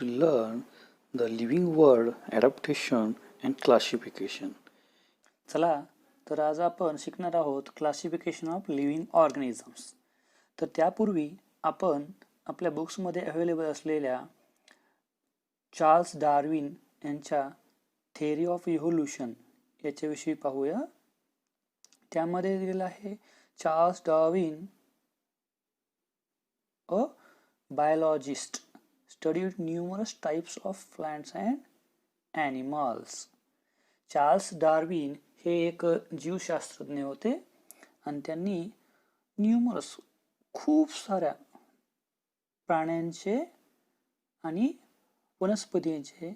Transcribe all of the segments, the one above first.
learn the living world adaptation and classification. चला तर आज आपण शिकणार आहोत क्लासिफिकेशन ऑफ लिव्हिंग ऑर्गॅनिझम्स. तर त्यापूर्वी आपण आपल्या बुक्समध्ये अवेलेबल असलेल्या चार्ल्स डार्विन यांच्या थेअरी ऑफ इव्होल्युशन याच्याविषयी पाहूया. त्यामध्ये दिलेलं आहे Charles Darwin a biologist studied numerous types of plants and animals. Charles Darwin हे एक जीवशास्त्रज्ञ होते आणि त्यांनी न्यूमरस खूप साऱ्या प्राण्यांचे आणि वनस्पतींचे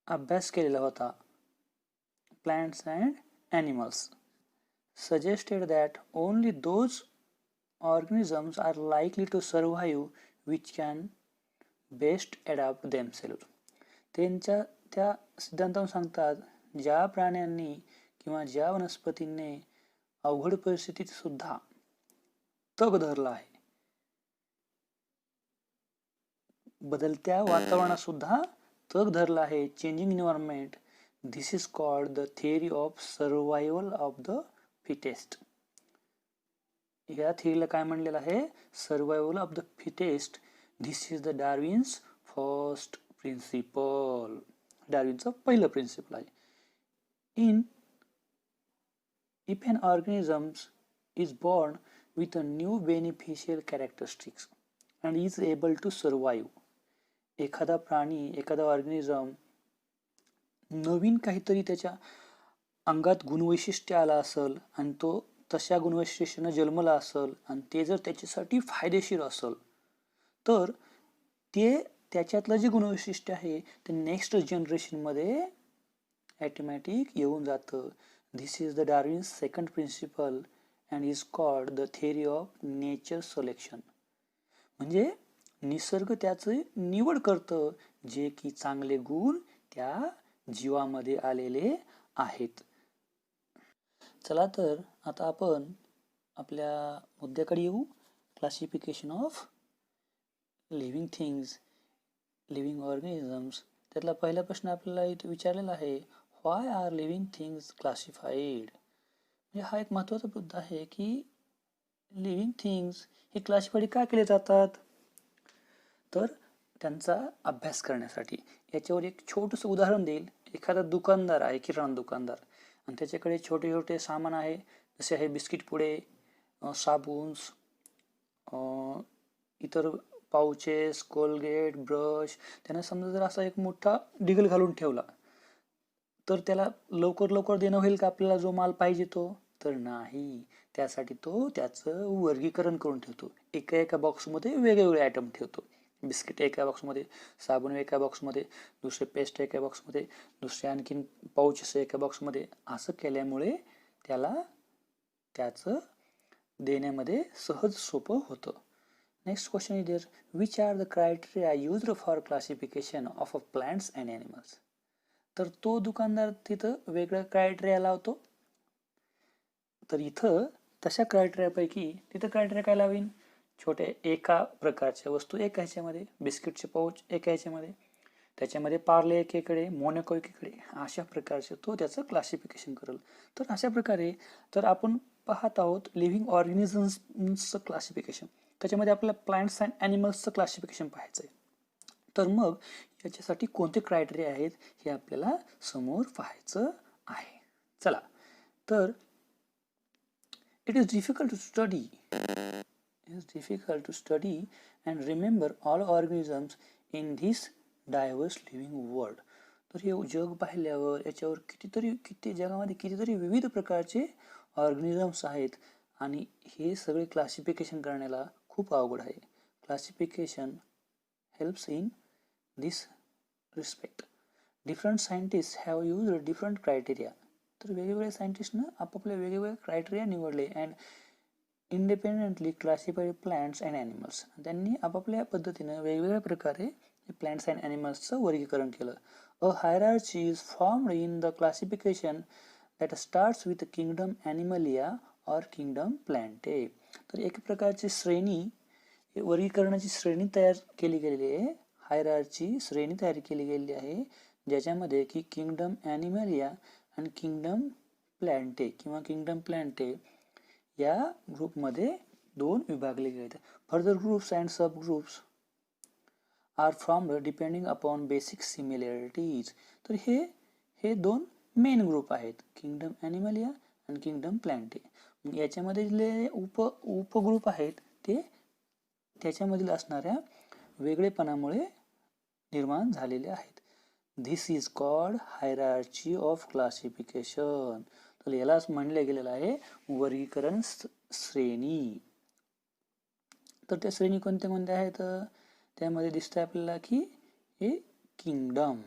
अभ्यास केलेला होता. Plants and animals suggested that only those organisms are likely to survive which can best adapt themselves. त्यांच्या त्या सिद्धांतावर सांगतात ज्या प्राण्यांनी किंवा ज्या वनस्पतींनी अवघड परिस्थितीत सुद्धा तग धरला आहे, बदलत्या वातावरणात सुद्धा तग धरला आहे, changing environment, this is called the theory of survival of the fittest. या थिअरीला काय म्हणलेलं आहे? Survival of the fittest. This is the Darwin's first principle. डार्विनचं पहिलं प्रिन्सिपल आहे. If an organism is born with a new beneficial characteristics and is able to survive, एखादा प्राणी, एखादा ऑर्गॅनिझम नवीन काहीतरी त्याच्या अंगात गुणवैशिष्ट्य आला असेल आणि तो तशा गुणवैशिष्ट्यानं जन्मला असेल आणि ते जर त्याच्यासाठी फायदेशीर असेल तर ते त्याच्यातलं जे गुणवैशिष्ट्य आहे ते नेक्स्ट जनरेशनमध्ये ॲटोमॅटिक येऊन जातं. This is the Darwin's second principle and is called the theory of nature selection. म्हणजे निसर्ग त्याचं निवड करतं जे की चांगले गुण त्या जीवामध्ये आलेले आहेत. चला तर आता आपण आपल्या मुद्द्याकडे येऊ. Classification of living things, living organisms. त्यातला पहिला प्रश्न आपल्याला इथे विचारलेला आहे, व्हाय आर लिव्हिंग थिंग्स क्लासिफाईड. म्हणजे हा एक महत्त्वाचा मुद्दा आहे की लिव्हिंग थिंग्स हे क्लासिफाईड का केले जातात. तर त्यांचा अभ्यास करण्यासाठी. याच्यावर एक छोटंसं उदाहरण देईल. एखादा दुकानदार आहे, किराणा दुकानदार, आणि त्याच्याकडे छोटे छोटे सामान आहे, जसे आहे बिस्किट पुडे, साबुन्स, इतर पाउचेस, कोलगेट, ब्रश. त्याने समजा जर असा एक मोठा डिगल घालून ठेवला तर त्याला लवकर लवकर देणं होईल का आपल्याला जो माल पाहिजे तो? तर नाही. त्यासाठी तो त्याचं वर्गीकरण करून ठेवतो. एका एका बॉक्समध्ये वेगवेगळे आयटम ठेवतो. बिस्किट एका बॉक्समध्ये, साबण एका बॉक्समध्ये, दुसरे पेस्ट एका बॉक्समध्ये, दुसरे आणखीन पाउचेस एका बॉक्समध्ये. असं केल्यामुळे त्याला त्याचं देण्यामध्ये सहज सोपं होतं. Next question is there, which are the criteria used for classification of plants and animals. तर तो दुकानदार तिथं वेगळं क्रायटेरिया लावतो. तर इथं तशा क्रायटेरियापैकी तिथं क्रायटेरिया काय लावीन? छोटे एका प्रकारच्या वस्तू एका ह्याच्यामध्ये, बिस्किटचे पाऊच एका ह्याच्यामध्ये, त्याच्यामध्ये पार्ले एकीकडे, मोनॅको एकीकडे, अशा प्रकारचे तो त्याचं क्लासिफिकेशन करेल. तर अशा प्रकारे तर आपण पाहत आहोत लिव्हिंग ऑर्गॅनिझम्सचं क्लासिफिकेशन. त्याच्यामध्ये आपल्याला प्लांट्स अँड ॲनिमल्सचं क्लासिफिकेशन पाहायचं आहे. तर मग याच्यासाठी कोणते क्रायटेरिया आहेत हे आपल्याला समोर पाहायचं आहे. चला तर it is difficult to study and remember all organisms in this diverse living world. तर हे जग पाहिल्यावर याच्यावर जगामध्ये कितीतरी विविध प्रकारचे ऑर्गॅनिझम्स आहेत आणि हे सगळे क्लासिफिकेशन करण्याला खूप अवघड आहे. Classification helps in this respect. Different scientists have used different criteria. तर वेगवेगळे सायंटिस्टनं आपापले वेगवेगळे क्रायटेरिया निवडले and independently classified plants and animals. त्यांनी आपापल्या पद्धतीनं वेगवेगळ्या प्रकारे प्लांट्स अँड ॲनिमल्सचं वर्गीकरण केलं. A hierarchy is formed in the classification that starts with kingdom Animalia or kingdom Plantae. तर एक प्रकारची श्रेणी, वर्गीकरणाची श्रेणी तयार केली गेलेली आहे हायरार्ची श्रेणी तयार केली गेली आहे, ज्याच्यामध्ये की किंगडम ॲनिमलिया आणि किंगडम प्लॅन्टे किंवा किंगडम प्लॅन्टे या ग्रुपमध्ये 2 विभागले गेले आहेत. Further groups and sub groups are formed depending upon basic similarities. तर हे 2 मेन ग्रुप आहेत, किंगडम ॲनिमलिया आणि किंगडम प्लॅन्टे. याच्यामध्ये जे उपग्रुप आहेत ते त्याच्यामधील असणाऱ्या वेगळेपणामुळे निर्माण झालेले आहेत. This is called hierarchy of classification. तर यालाच म्हणले गेलेलं आहे वर्गीकरण श्रेणी. तर त्या श्रेणी कोणत्या कोणत्या आहेत? त्यामध्ये दिसतं आपल्याला की हे kingdom,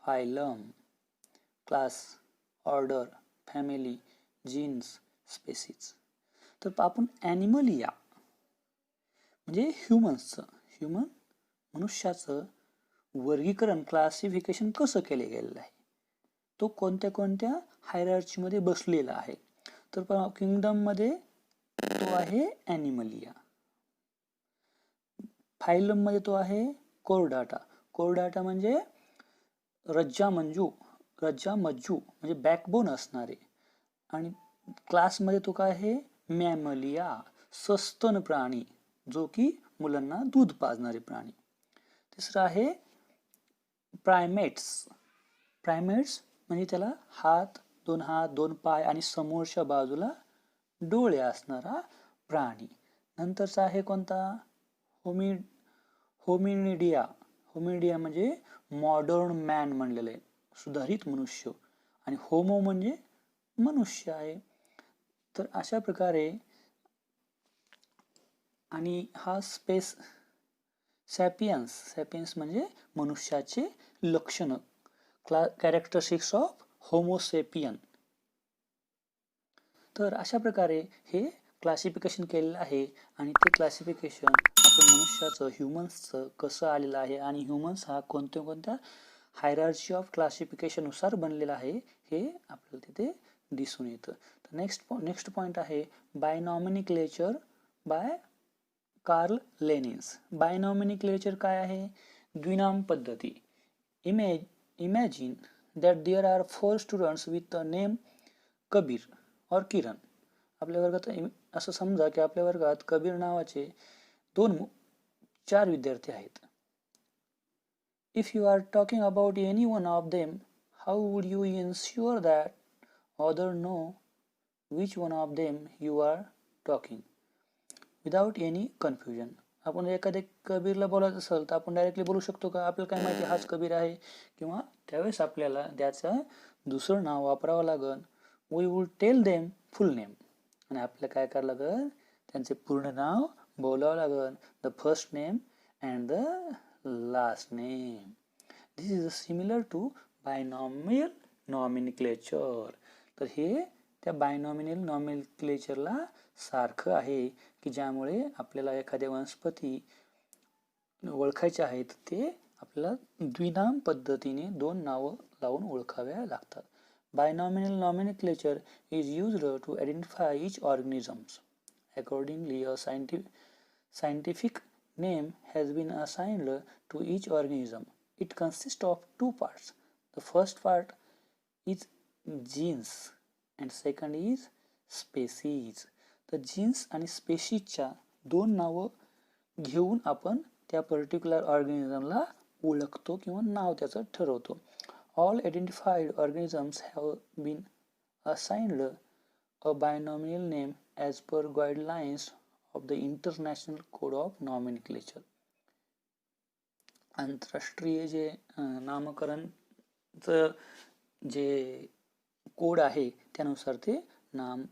phylum, class, order, family, genus, species. तर आपण ॲनिमलिया म्हणजे ह्युमन मनुष्याचं वर्गीकरण क्लासिफिकेशन कसं केले गेलेलं आहे, तो कोणत्या कोणत्या हायरार्चीमध्ये बसलेला आहे. तर किंगडममध्ये तो आहे ॲनिमलिया, फायलममध्ये तो आहे कोरडाटा म्हणजे रज्जामज्जू म्हणजे बॅकबोन असणारे. आणि क्लासमध्ये तो काय आहे मॅमलिया, सस्तन प्राणी, जो की मुलांना दूध पाजणारे प्राणी. तिसरं आहे प्रायमेट्स म्हणजे त्याला दोन हात 2 पाय आणि समोरच्या बाजूला डोळे असणारा प्राणी. नंतरचा आहे कोणता होमिनिडिया म्हणजे मॉडर्न मॅन म्हणलेलं आहे, सुधारित मनुष्य. आणि होमो म्हणजे मनुष्य आहे. तर अशा प्रकारे. आणि हा सॅपियन्स म्हणजे मनुष्याचे लक्षण, कॅरेक्टरिस्टिक्स ऑफ होमोसेपियन. तर अशा प्रकारे हे क्लासिफिकेशन केलेलं आहे. आणि ते क्लासिफिकेशन आपण मनुष्याचं ह्युमन्सचं कसं आलेलं आहे आणि ह्युमन्स हा कोणत्या हायरार्ची ऑफ क्लासिफिकेशननुसार बनलेला आहे हे आपल्याला तिथे दिसून येतं. तर नेक्स्ट पॉईंट आहे बायनॉमिनिक्लेचर बाय कार्ल लेनिन्स. बायनॉमिनिक्लेचर काय आहे? द्विनाम पद्धती. Imagine that there are 4 students with the name Kabir or Kiran. आपल्या वर्गात असं समजा की आपल्या वर्गात कबीर नावाचे 4 विद्यार्थी आहेत. If you are talking about any one of them, how would you ensure that others know which one of them you are talking without any confusion? आपण एखाद्या कबीरला बोलायचं असेल तर आपण डायरेक्टली बोलू शकतो का? आपल्याला काय माहिती हाच कबीर आहे, किंवा त्यावेळेस आपल्याला त्याचं दुसरं नाव वापरावं लागेल. We would tell them full name. आणि आपल्याला काय करावं लागेल? त्यांचे पूर्ण नाव बोलावं लागेल. The first name and the last name. This is similar to binomial nomenclature. तर हे त्या बायनॉमिनल नॉमेनक्लेचरला सारखं आहे, की ज्यामुळे आपल्याला एखाद्या वनस्पती ओळखायचे आहेत ते आपल्याला द्विनाम पद्धतीने 2 नावं लावून ओळखाव्या लागतात. Binomial nomenclature is used to identify each organisms. Accordingly, a scientific name has been assigned to each organism. It consists of 2 parts. The first part is genes and second is species. तर jeans आणि स्पेशीजच्या 2 नावं घेऊन आपण त्या particular ऑर्गॅनिझमला ओळखतो किंवा नाव त्याचं ठरवतो. All identified organisms have been assigned a binomial name as per guidelines of the International Code of Nomenclature. आंतरराष्ट्रीय जे नामकरणचं जे कोड आहे त्यानुसार ते नाम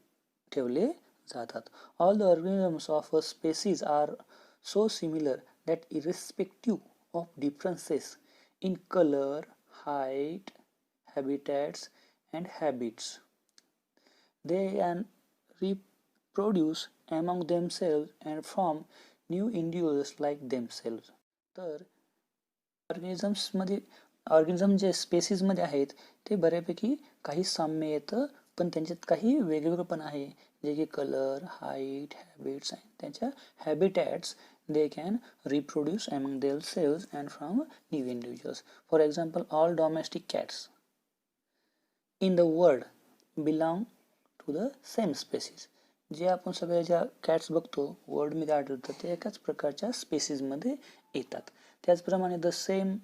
ठेवले जातात. All the organisms of a species are so similar that irrespective of differences in color, height, habitats and habits, they can reproduce among themselves and form new individuals like themselves. तर organism जे स्पेसीजमध्ये आहेत ते बऱ्यापैकी काही साम्य येतं, पण त्यांच्यात काही वेगवेगळेपण आहे, जे की कलर, हाईट, हॅबिट्स, त्यांच्या हॅबिटॅट्स they can reproduce among themselves and from new individuals. For example, all domestic cats in the world belong to the same species. जे आपण सगळ्या ज्या कॅट्स बघतो वर्ल्डमध्ये आढळतात ते एकाच प्रकारच्या स्पेसीजमध्ये येतात. त्याचप्रमाणे the same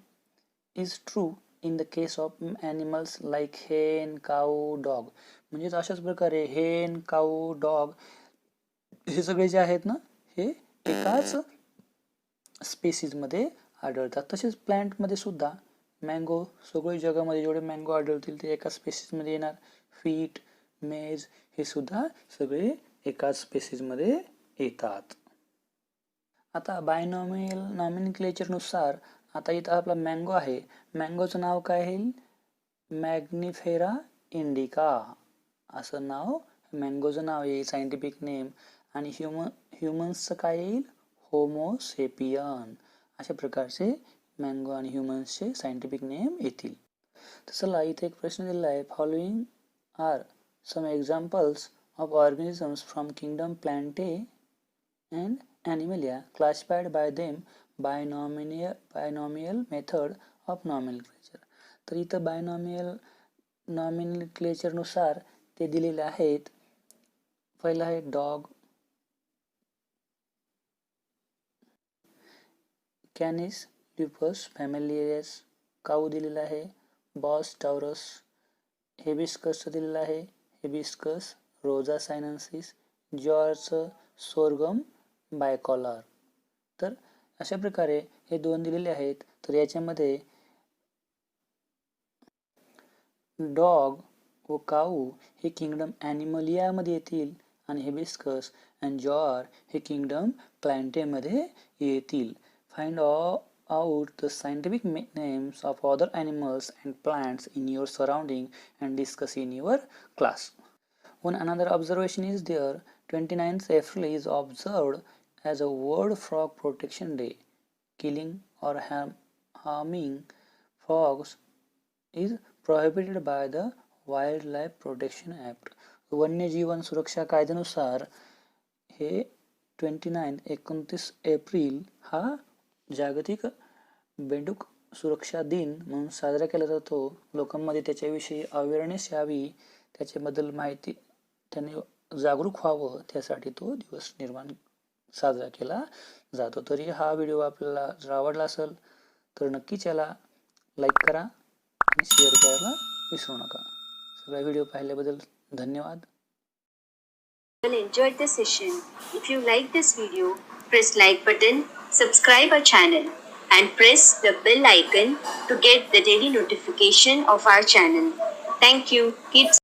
is true in the case of animals like हेन, काऊ, डॉग. म्हणजेच अशाच प्रकारे हेन, काऊ, डॉग हे सगळे जे आहेत ना हे एकाच स्पेसीजमध्ये आढळतात. तसेच प्लांटमध्ये सुद्धा मँगो, सगळे जगामध्ये जेवढे मँगो आढळतील ते एका स्पेसीजमध्ये येणार. फीट, मेज हे सुद्धा सगळे एकाच स्पेसीजमध्ये येतात. आता बायनॉमियल नॉमेनक्लेचरनुसार आता इथं आपला मँगो आहे. मँगोचं नाव काय येईल? मॅग्निफेरा इंडिका असं नाव मँगोचं नाव येईल, सायंटिफिक नेम. आणि ह्युमन्सचं काय येईल? होमोसेपियन. अशा प्रकारचे मँगो आणि ह्युमन्सचे सायंटिफिक नेम येतील. तर चला इथे एक प्रश्न दिलेला आहे. Following are some examples of organisms from kingdom Plantae and Animalia classified by them by binomial method of nomenclature. तर इथं बायनॉमियल नॉमेनक्लेचर नुसार ते दिलेले आहेत. पहिला आहे dog, Canis lupus familiaris. Cow दिलेला आहे. Bos taurus. हेबिस्कसचं दिलेलं आहे. Hibiscus rosa sinensis. जॉर्ज सोरगम बायकॉलर. तर अशा प्रकारे हे दोन दिलेले आहेत. तर याच्यामध्ये डॉग व काऊ हे किंगडम ॲनिमलियामध्ये येतील आणि हेबिस्कस अँड जॉर हे किंगडम प्लांटेमध्ये येतील. Find out the scientific names of other animals and plants in your surrounding and discuss in your class. One another observation is there. 29th April is observed as a World Frog Protection Day. Killing or harming frogs is prohibited by the Wildlife Protection Act. वन्यजीवन सुरक्षा कायद्यानुसार हे 29 April हा जागतिक बेडूक सुरक्षा दिन म्हणून साजरा केला जातो. लोकांमध्ये त्याच्याविषयी अवेअरनेस यावी, त्याच्याबद्दल माहिती त्यांनी जागरूक व्हावं, त्यासाठी तो दिवस साजरा केला जातो. तरी हा व्हिडिओ आपल्याला जर आवडला असेल तर नक्कीच याला लाईक करा आणि शेअर करायला विसरू नका. सगळा व्हिडिओ पाहिल्याबद्दल धन्यवाद. Enjoyed the session. If you like this video, press like button, subscribe our channel, and press the bell icon to get the daily notification of our channel. Thank you. Keep